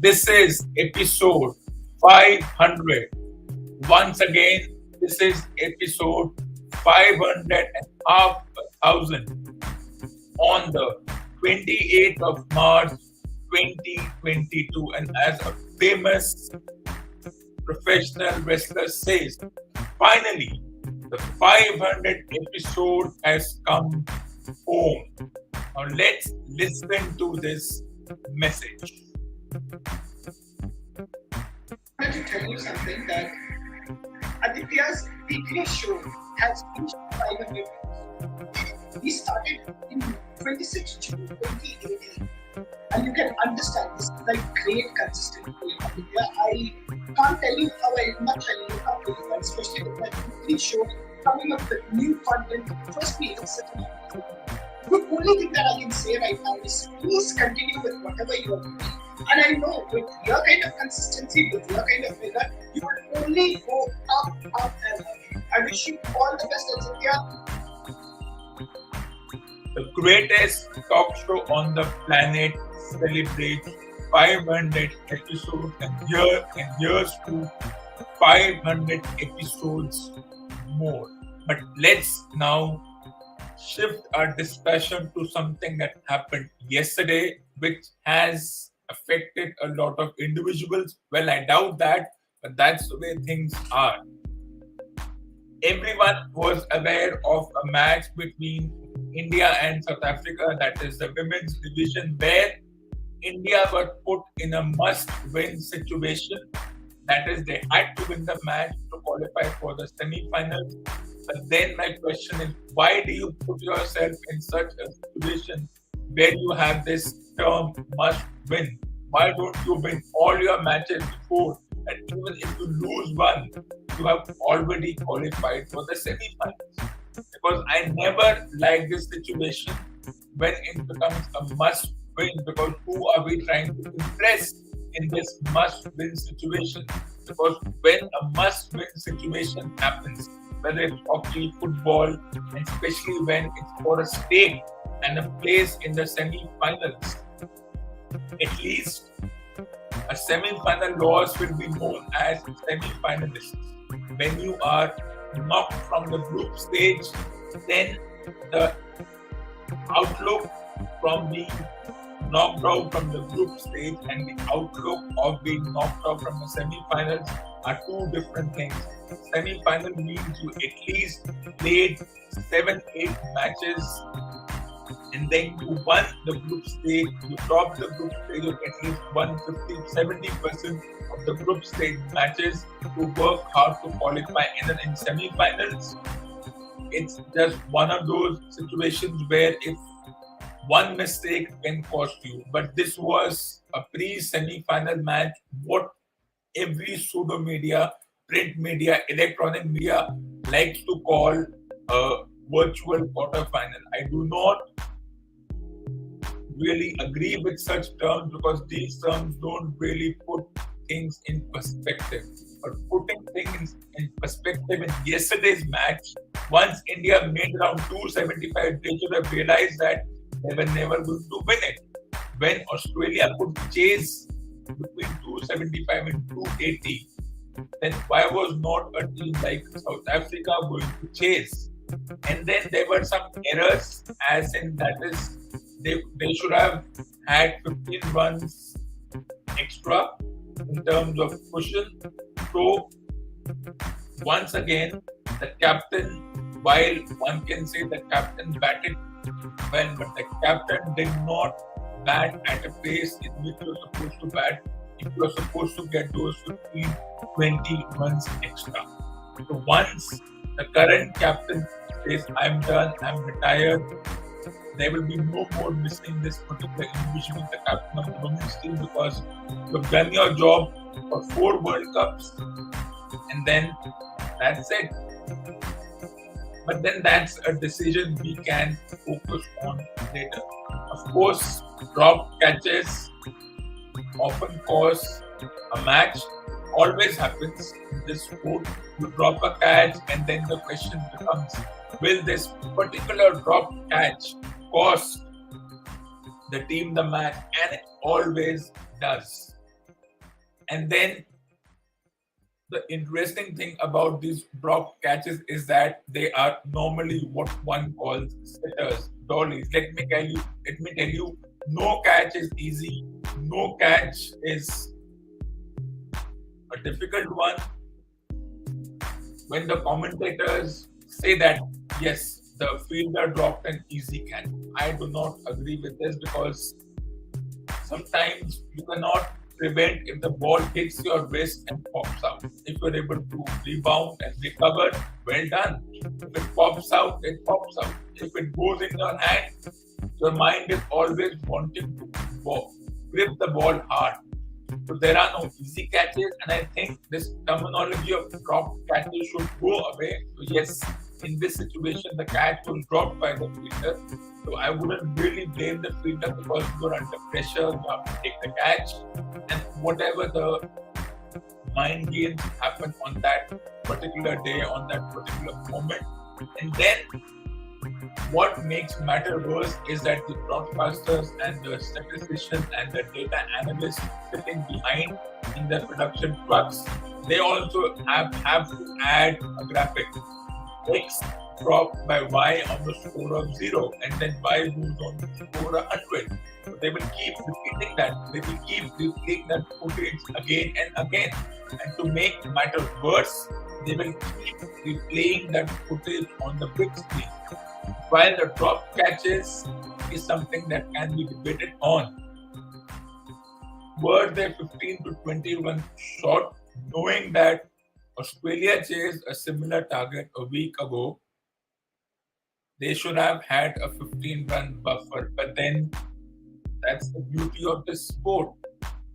This is episode 500. Once again, this is episode 500 and half thousand on the 28th of March 2022. And as a famous professional wrestler says, finally, the 500 episode has come home. Now let's listen to this message. I wanted to tell you something that Aditya's weekly show has reached 500 views. We started in 26 June 2018, and you can understand this is like great consistency. Aditya, I can't tell you how much I look up to you, especially with my weekly show coming up with new content. Trust me, it's such a the only thing that I can say right now is please continue with whatever you are doing. And I know with your kind of consistency, with your kind of vigor, you will only go up, up, and up. I wish you all the best, Aditya. The greatest talk show on the planet celebrates 500 episodes, and here's to 500 episodes more. But let's now shift our discussion to something that happened yesterday, which has affected a lot of individuals. Well, I doubt that, but that's the way things are. Everyone was aware of a match between India and South Africa, that is the women's division, where India was put in a must-win situation. That is, they had to win the match to qualify for the semi-finals. But then my question is, why do you put yourself in such a situation where you have this term must win? Why don't you win all your matches before? And even if you lose one, you have already qualified for the semi-finals. Because I never like this situation when it becomes a must win, because who are we trying to impress in this must win situation? Because when a must win situation happens, whether it's hockey, football, and especially when it's for a stake and a place in the semi-finals, at least a semi-final loss will be known as semi-finalists. When you are knocked from the group stage, then the outlook from being knocked out from the group stage and the outlook of being knocked out from the semi-finals are two different things. Semi-final means you at least played 7-8 matches, and then you won the group stage, you topped the group stage of at least 150-70% of the group stage matches to work hard to qualify in semi-finals. It's just one of those situations where if one mistake can cost you. But this was a pre-semi-final match, what every pseudo media, print media, electronic media likes to call a virtual quarterfinal. I do not really agree with such terms because these terms don't really put things in perspective. But putting things in perspective in yesterday's match, once India made around 275, they should have realized that they were never going to win it. When Australia could chase between 275 and 280, then why was not a team like South Africa going to chase? And then there were some errors, as in that is they should have had 15 runs extra in terms of cushion. So once again, the captain, while one can say the captain batted well, but the captain did not bat at a pace in which you're supposed to bat if you're supposed to get those 15, 20 runs extra. So once the current captain says, I'm done, I'm retired, there will be no more missing this particular individual, the captain of the women's team, because you've done your job for 4 World Cups and then that's it. But then that's a decision we can focus on later. Of course, dropped catches often cause a match. Always happens in this sport. You drop a catch and then the question becomes, will this particular dropped catch cost the team the match? And it always does. And then the interesting thing about these dropped catches is that they are normally what one calls sitters, dollies. Let me tell you, no catch is easy. No catch is a difficult one. When the commentators say that, yes, the fielder dropped an easy catch, I do not agree with this because sometimes you cannot prevent if the ball hits your wrist and pops out. If you're able to rebound and recover, well done. If it pops out, it pops out. If it goes in your hand, your mind is always wanting to grip the ball hard. So there are no easy catches, and I think this terminology of dropped catches should go away. So yes, in this situation, the catch was dropped by the fielder. So I wouldn't really blame the fielder because you're under pressure, you have to take the catch, and whatever the mind games happen on that particular day, on that particular moment. And then what makes matter worse is that the broadcasters and the statisticians and the data analysts sitting behind in the production trucks, they also have to add a graphic. X dropped by Y on the score of 0 and then Y goes on to score 100. So they will keep repeating that. They will keep replaying that footage again and again. And to make matters worse, they will keep replaying that footage on the big screen. While the drop catches is something that can be debated on. Were they 15 to 21 short, knowing that Australia chased a similar target a week ago? They should have had a 15-run buffer, but then that's the beauty of this sport.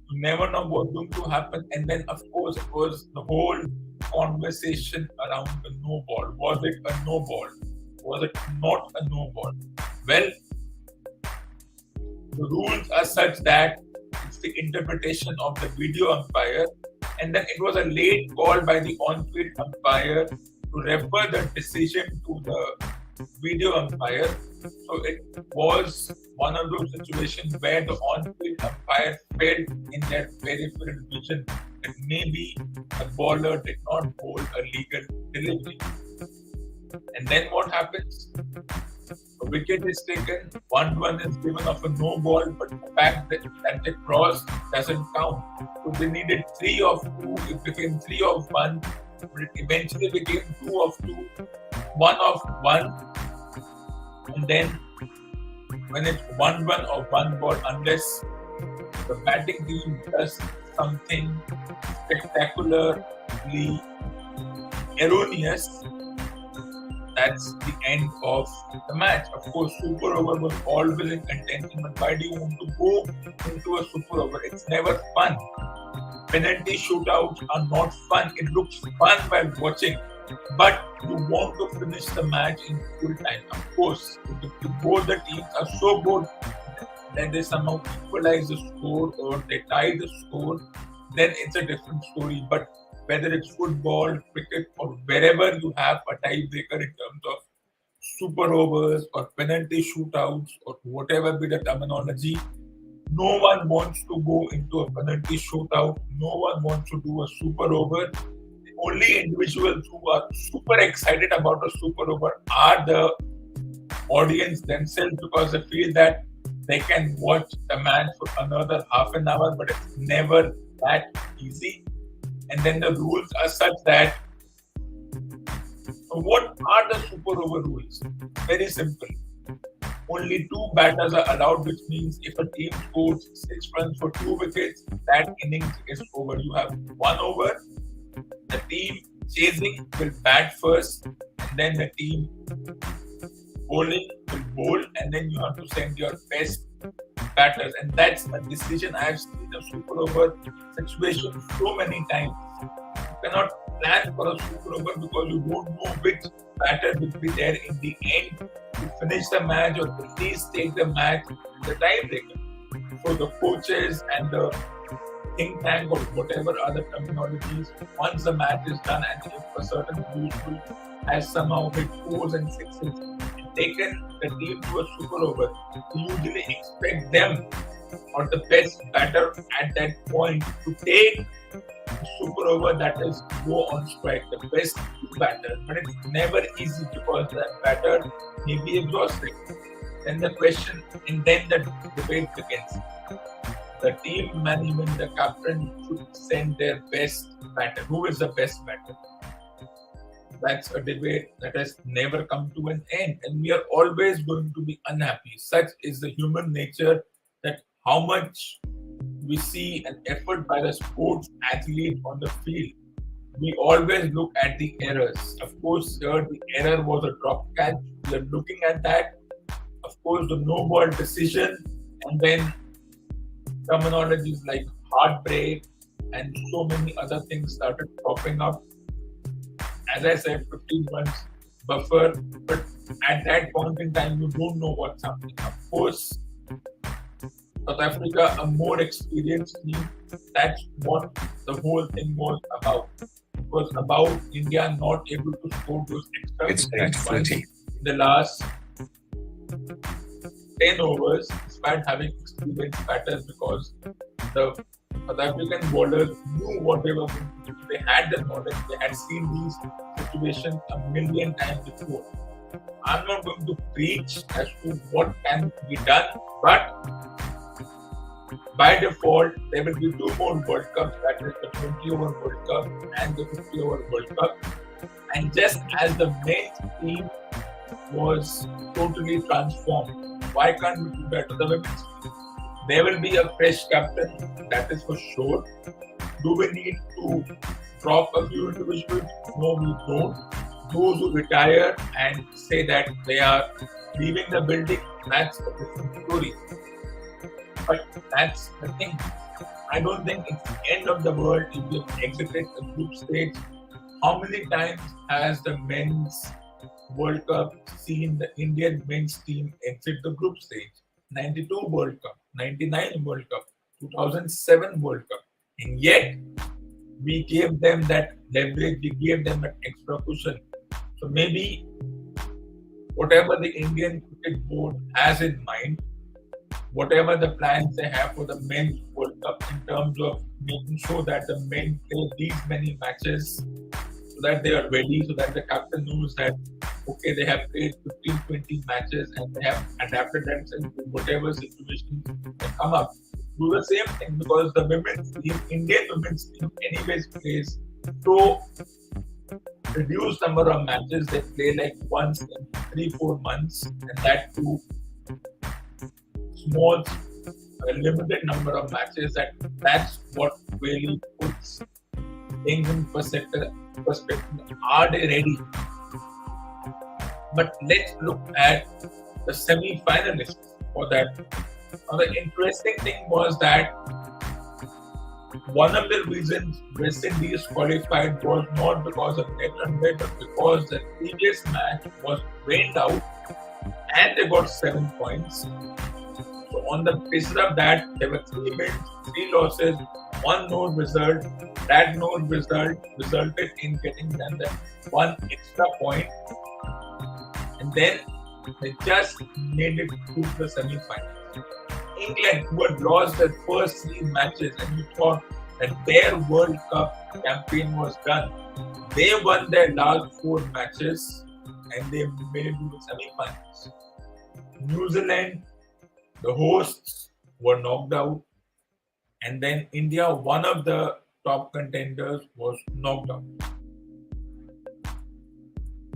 You never know what's going to happen. And then, of course, it was the whole conversation around the no ball. Was it a no ball? Was it not a no ball? Well, the rules are such that it's the interpretation of the video umpire, and then it was a late call by the on-field umpire to refer the decision to the video umpire. So it was one of those situations where the on-field umpire felt in their peripheral vision that maybe the bowler did not bowl a legal delivery. And then what happens? A wicket is taken, 1 run is given of a no ball, but the fact that they crossed doesn't count. So they needed 3 of 2, it became 3 of 1, but it eventually became 2 of 2, 1 of 1. And then when it's 1 run or 1 ball, unless the batting team does something spectacularly erroneous, that's the end of the match. Of course, super over was always in contention, but why do you want to go into a super over? It's never fun. Penalty shootouts are not fun. It looks fun while watching, but you want to finish the match in full time. Of course, if both the teams are so good, then they somehow equalize the score or they tie the score, then it's a different story. But whether it's football, cricket, or wherever you have a tiebreaker in terms of super overs or penalty shootouts or whatever be the terminology, no one wants to go into a penalty shootout. No one wants to do a super over. The only individuals who are super excited about a super over are the audience themselves because they feel that they can watch the match for another half an hour, but it's never that easy. And then the rules are such that what are the super over rules? Very simple. Only two batters are allowed, which means if a team scores 6 runs for 2 wickets, that innings is over. You have 1 over. The team chasing will bat first, and then the team bowling will bowl, and then you have to send your best batters. And that's a decision I have seen a super over situation so many times. You cannot plan for a super over because you don't know which batter will be there in the end to finish the match or at least take the match in the tiebreaker. So the coaches and the think tank or whatever other terminologies, once the match is done and if a certain individual has somehow hit 4s and 6s and taken the team to a super over, you usually expect them or the best batter at that point to take the super over, that is go on strike, the best batter. But it's never easy because that batter may be exhausted. Then the question and then the debate begins. The team management, the captain should send their best batter. Who is the best batter? That's a debate that has never come to an end, and we are always going to be unhappy. Such is the human nature that how much we see an effort by the sports athlete on the field, we always look at the errors. Of course, here the error was a drop catch. We are looking at that. Of course, the no ball decision, and then terminologies like heartbreak and so many other things started popping up. As I said, 15 runs buffer, but at that point in time, you don't know what's happening. Of course, South Africa, a more experienced team, that's what the whole thing was about. It was about India not able to score those extra It's points 8:30. in the last 10 overs, despite having experienced batters, because the South African bowlers knew what they were going to do. They had the knowledge, they had seen these situations a million times before. I'm not going to preach as to what can be done, but by default, there will be two more World Cups, that is the 20-over World Cup and the 50-over World Cup. And just as the men's team was totally transformed, why can't we do that to the women's team? There will be a fresh captain, that is for sure. Do we need to drop a few individuals? No, we don't. Those who retire and say that they are leaving the building, that's a different story. But that's the thing. I don't think it's the end of the world if we have exited the group stage. How many times has the men's World Cup seen the Indian men's team exit the group stage? 92 World Cup, 99 World Cup, 2007 World Cup. And yet, we gave them that leverage, we gave them that extra cushion. So maybe whatever the Indian Cricket Board has in mind, whatever the plans they have for the men's World Cup in terms of making sure that the men play these many matches so that they are ready, so that the captain knows that, okay, they have played 15, 20 matches and they have adapted themselves to whatever situations they come up. Do the same thing because the women's team, Indian women's team, anyways plays so reduced number of matches. They play like once in 3-4 months, and that too small, limited number of matches. That's what really puts things in perspective. Are they ready? But let's look at the semi-finalists for that. Now, the interesting thing was that one of the reasons West Indies qualified was not because of net run rate, but because the previous match was rained out and they got 7 points. So on the basis of that, there were 3 wins, 3 losses, one no result. That no result resulted in getting them that one extra point, and then they just made it to the semi-finals. England, who had lost their first 3 matches, and you thought that their World Cup campaign was done, they won their last 4 matches and they made it to the semi-finals. New Zealand, the hosts, were knocked out, and then India, one of the top contenders, was knocked out.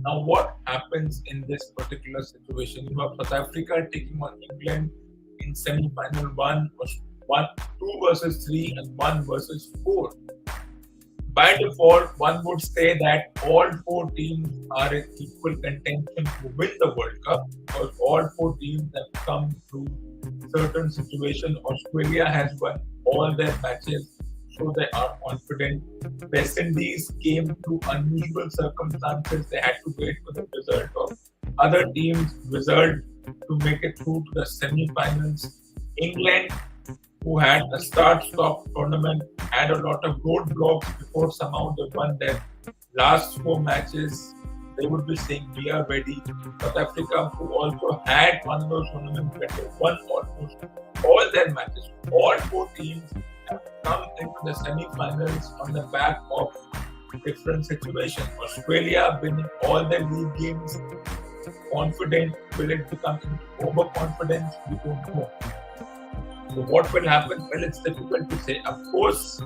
Now, what happens in this particular situation? You have South Africa taking on England in semi-final one, 2 versus 3, and 1 versus 4. By default, one would say that all 4 teams are in equal contention to win the World Cup because all 4 teams have come through certain situations. Australia has won all their matches, so they are confident. West Indies came through unusual circumstances. They had to wait for the result of other teams' result to make it through to the semi-finals. England, who had a start-stop tournament, had a lot of roadblocks before somehow they won their last 4 matches. They would be saying, we are ready. South Africa, who also had one of those tournaments where they won almost all their matches. All 4 teams have come into the semi-finals on the back of different situations. Australia winning all their league games, confident. Will it become overconfidence? We don't know. So what will happen? Well, it's difficult to say. Of course,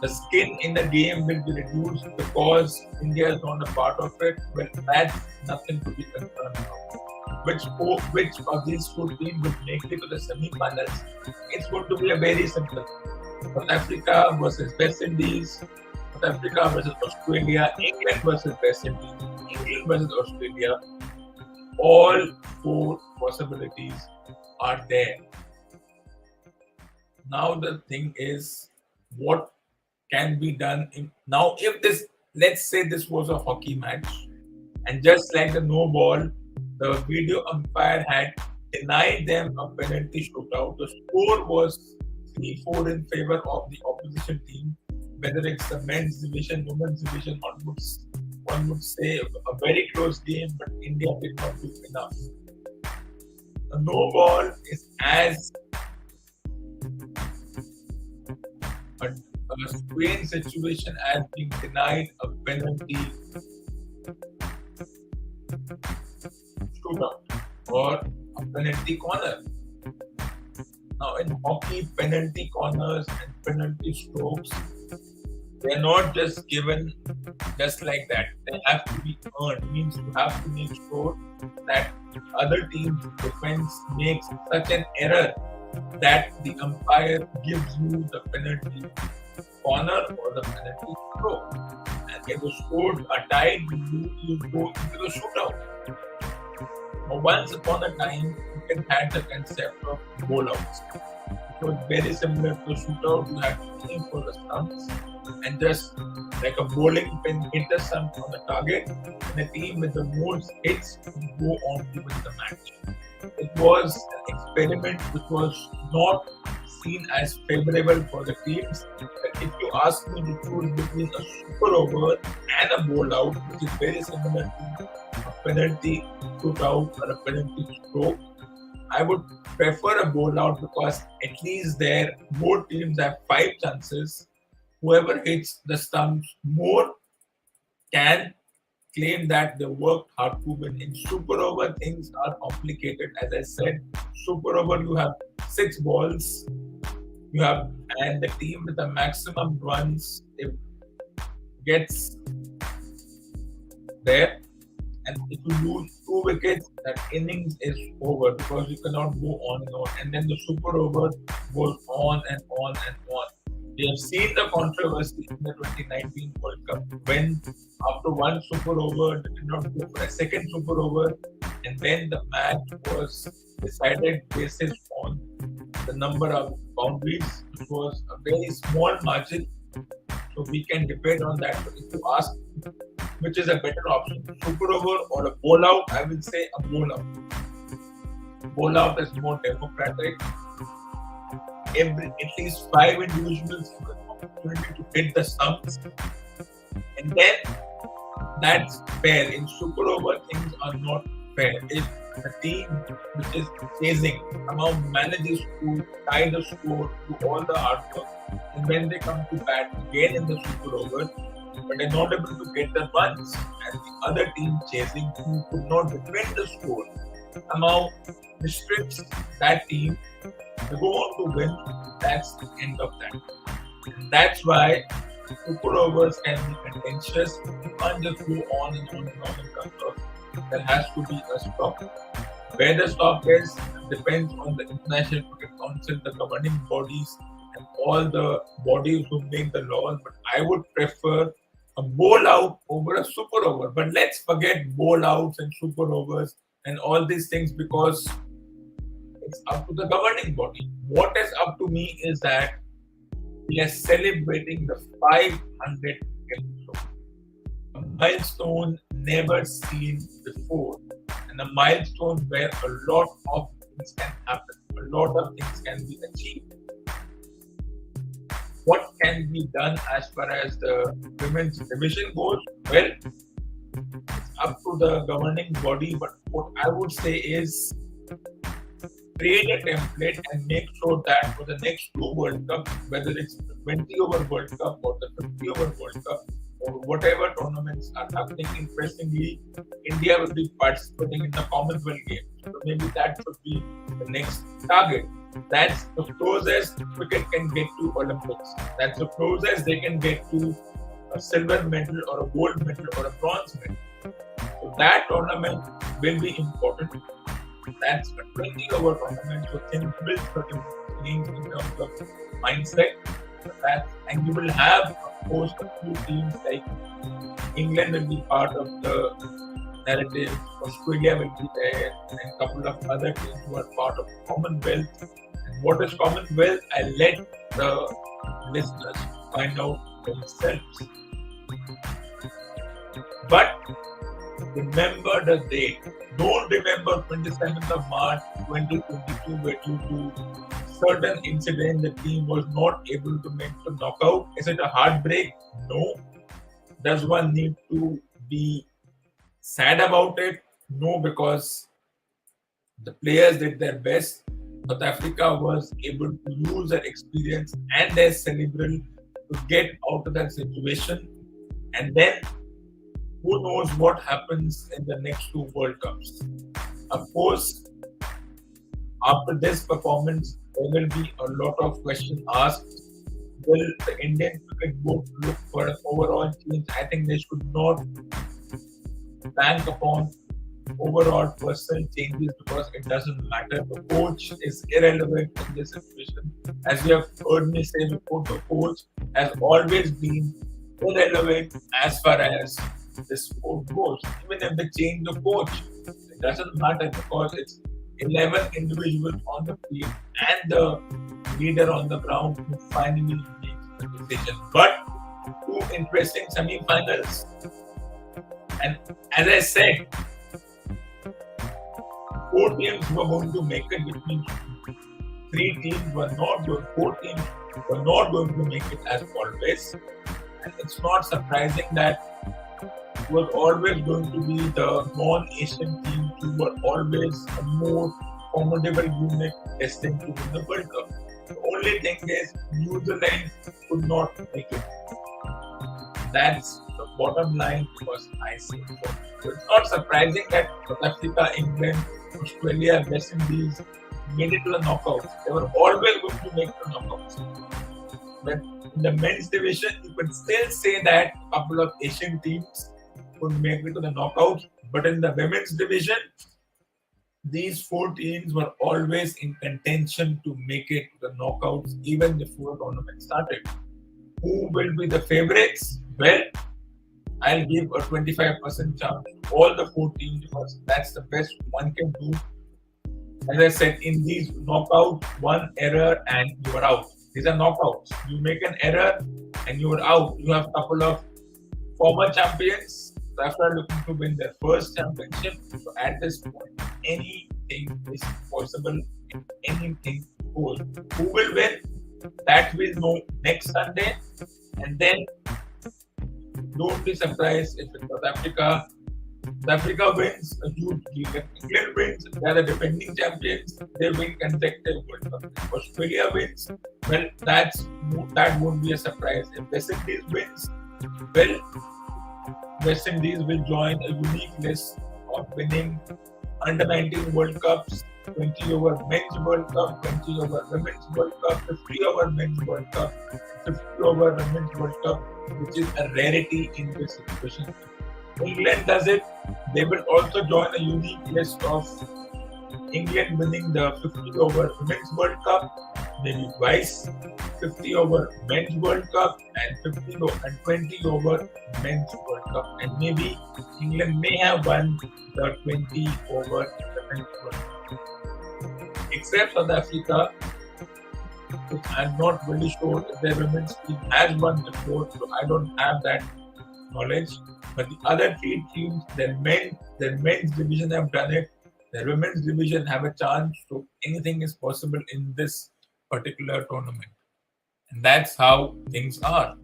the skin in the game will be reduced because India is not a part of it. Well, that's nothing to be concerned about. Which of these 2 teams will make it to the semi-finals? It's going to be a very simple. South Africa versus West Indies, South Africa versus Australia, England versus West Indies, England versus Australia. All 4 possibilities are there. Now the thing is, what can be done now if this, let's say this was a hockey match, and just like the no ball, the video umpire had denied them a penalty shootout. The score was 3-4 in favor of the opposition team, whether it's the men's division, women's division, one would say a very close game, but India did not do enough. The no ball is as a strange situation as being denied a penalty shootout or a penalty corner. Now, in hockey, penalty corners and penalty strokes, they're not just given just like that. They have to be earned. Means you have to make sure that other team's defense makes such an error that the umpire gives you the penalty corner or the penalty stroke. And if the scores are tied, you go into the shootout. Now, once upon a time, you had the concept of bowlouts. It was very similar to a shootout. You had to aim for the stumps and just like a bowling pin hit the stump on the target, and the team with the most hits will go on to win the match. It was an experiment which was not seen as favorable for the teams. But if you ask me to choose between a super over and a bowlout, which is very similar to a penalty shootout or a penalty stroke, I would prefer a bowlout because at least there both teams have 5 chances. Whoever hits the stumps more can claim that they worked hard to win. In super over, things are complicated. As I said, super over, you have 6 balls. And the team with the maximum runs, it gets there. And if you lose 2 wickets, that innings is over because you cannot go on and on. And then the super over goes on and on and on. We have seen the controversy in the 2019 World Cup when after one super over, they did not go for a second super over, and then the match was decided based on the number of boundaries, which was a very small margin. So we can debate on that. But if you ask which is a better option, super over or a bowlout, I will say a bowlout. bowl out is more democratic. At least 5 individuals have an opportunity to hit the stumps, and then that's fair. In super over, things are not fair. If the team which is chasing somehow manages to tie the score through all the hard work, and when they come to bat again in the super over, but they're not able to get the runs, and the other team chasing who could not defend the score somehow restricts that team to go on to win, that's the end of that. And that's why super overs can be contentious. You can't just go on and on and on in terms of there has to be a stop. Where the stop is depends on the International Cricket Council, the governing bodies, and all the bodies who make the laws. But I would prefer a bowl out over a super over. But let's forget bowl outs and super overs and all these things because it's up to the governing body. What is up to me is that we are celebrating the 500th episode, a milestone never seen before, and a milestone where a lot of things can happen, a lot of things can be achieved. What can be done as far as the women's division goes? Well, it's up to the governing body, but what I would say is create a template and make sure that for the next 2 World Cups, whether it's the 20 over World Cup or the 50 over World Cup or whatever tournaments are happening, interestingly, India will be participating in the Commonwealth Games. So maybe that should be the next target. That's the closest cricket can get to Olympics. That's the closest they can get to a silver medal or a gold medal or a bronze medal. So that tournament will be important. That's a 20 over tournament, so things will certainly change in terms of mindset. And you will have, of course, a few teams like England will be part of the narrative, Australia will be there, and a couple of other teams who are part of Commonwealth. And what is Commonwealth? I let the listeners find out themselves. But remember the date. Don't remember 27th of March 2022 where due to certain incident the team was not able to make the knockout. Is it a heartbreak? No. Does one need to be sad about it? No, because the players did their best. South Africa was able to use their experience and their cerebral to get out of that situation. And then who knows what happens in the next 2 World Cups. Of course, after this performance, there will be a lot of questions asked. Will the Indian cricket board look for an overall change? I think they should not bank upon overall personal changes because it doesn't matter. The coach is irrelevant in this situation. As you have heard me say before, the coach has always been irrelevant as far as the sport goes. Even if they change the coach, it doesn't matter because it's 11 individuals on the field and the leader on the ground who finally makes the decision. But 2 interesting semi-finals, and as I said, 4 teams were going to make it, which means 3 teams were not going, 4 teams were not going to make it as always. And it's not surprising that it was always going to be the non-Asian teams who were always a more formidable unit destined to win the World Cup. The only thing is New Zealand could not make it. That's the bottom line because I say so. So it's not surprising that South Africa, England, Australia, West Indies made it to the knockouts. They were always going to make the knockouts. But in the men's division, you could still say that a couple of Asian teams could make it to the knockouts. But in the women's division, these 4 teams were always in contention to make it to the knockouts even before the tournament started. Who will be the favorites? Well, I'll give a 25% chance to all the 4 teams because that's the best one can do. As I said, in these knockouts, 1 error and you are out. These are knockouts. You make an error and you are out. You have a couple of former champions after looking to win their first championship. So at this point, anything anything is possible. Anything goes. Who will win? That we'll know next Sunday. And then don't be surprised if South Africa wins a huge deal. If England wins, they are the defending champions. They win consecutive World Cup. If Australia wins, well, that won't be a surprise. If West Indies wins, well, West Indies will join a unique list of winning under 19 World Cups, 20 over men's World Cup, 20 over women's World Cup, 50 over men's World Cup, 50 over women's World Cup, which is a rarity in this situation. England does it. They will also join a unique list of England winning the 50 over women's World Cup, maybe twice, 50 over men's World Cup and 20 over men's World Cup, and maybe England may have won the 20 over women's World Cup. Except South Africa, which I'm not really sure if their women's team has won before, so I don't have that knowledge. But the other three teams, their men's division have done it. Their women's division have a chance. So anything is possible in this particular tournament. And that's how things are.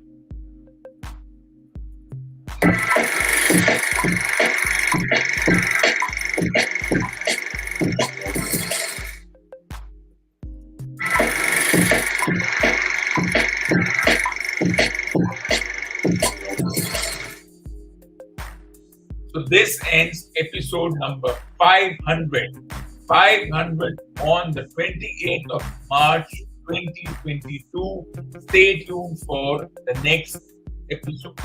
So this ends episode number 500. 500 on the 28th of March 2022. Stay tuned for the next episode.